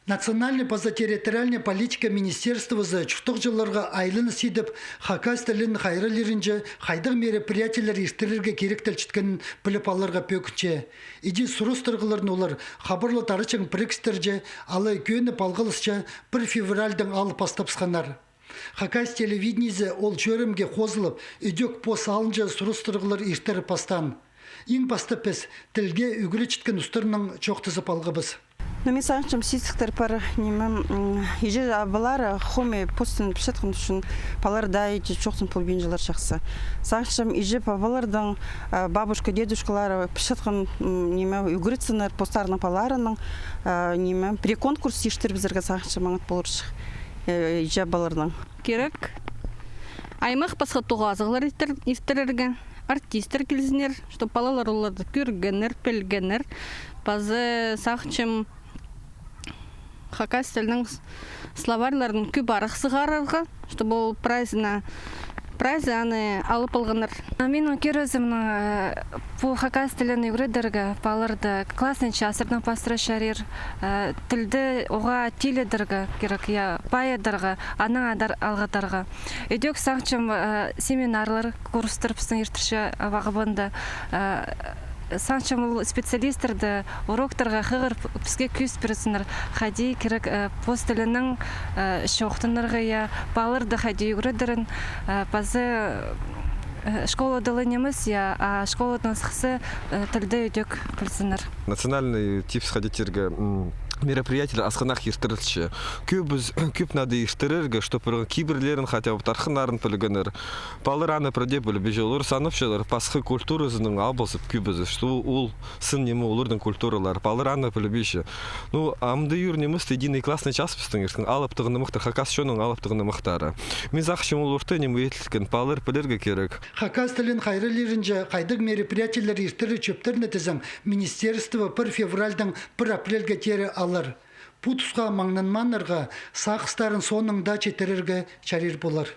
Национальный позатерриториальная политика министерства за чуктық жылларға айлыны сидіп, хакас тілін хайрылерінже хайдық мероприятиялар ештерерге керек тілчіткенін біліп аларға пөкінче. Иди сұрыс тұрғыларын олар хабарлы тарычың прекстерже, алы көні палғылысча 1 февральдың алып бастапсқанар. Хакас телевидениезе ол жөрімге қозылып, үдек пос алынжа сұрыс тұрғылар ештері пастан. Ең бастап біз тілге үгілі чіткен ұстырының чоқтызып алғыбыз. Но ми санчам ситхтер пар нимам иже абалар хоме постын пишаткан үшін паларда ити чоқсын полбинжилар шақсы. Санчам иже павалардан бабушка дедушкалар пишаткан нима үгритсинер постарна паларының нима преконкурс иштер бизерге санчам аңат болурш. Иже абалардан керек аймақ басқа туғазығылар истерерге артистер келзінер, что палалар оларды көргенер, пелгенер, базы сақчым хакас тілінің словарларын көп арық сығарырға, что бұл прайзы аны алып алғаныр. Мен өзімнің по хакас тілін үйредерге паларды классный часырдың пастыры шарир тілді оға теледерге керек, байыдырға, аның адар алғадарға. Өдек саңчым семинарлар курстырыпсын ертірші вағыбында санчам специалистерді уроктарға қығыр бізге күз бірісінір қади керек пост тілінің шоқтынырға балырды қади үйгірідірін базы школа дылынеміз, а школадың сықсы тілді өдек білсінір. Национальный тип сходительерге мероприятиялар асқанақ ертірілші. Көп нады ертірерге, что киберлерін хотя бы тархынарын пілгенер. Балыр аны прәде білі бежелер саныпшылар, пасқы культурызының абылсып көбізі, что ол сын немі олырдың культуралар. Балыр аны пілі беші. Ну, амды юрнеміз единый классный час пістің ертің, алыптығыны мұқтар, хакас шоның алыптығыны мұқтары. Мен зақшым ол ұрты немі етілген балыр пілерге керек. Хакас тілін хайрылерінже қайдық мероприятиялар ертірі чөптерні тізім министерство 1 февральдың 1 апрельге тері алыр. Путусқа маңнан манырға сақыстарын соныңда четерерге чарир болар.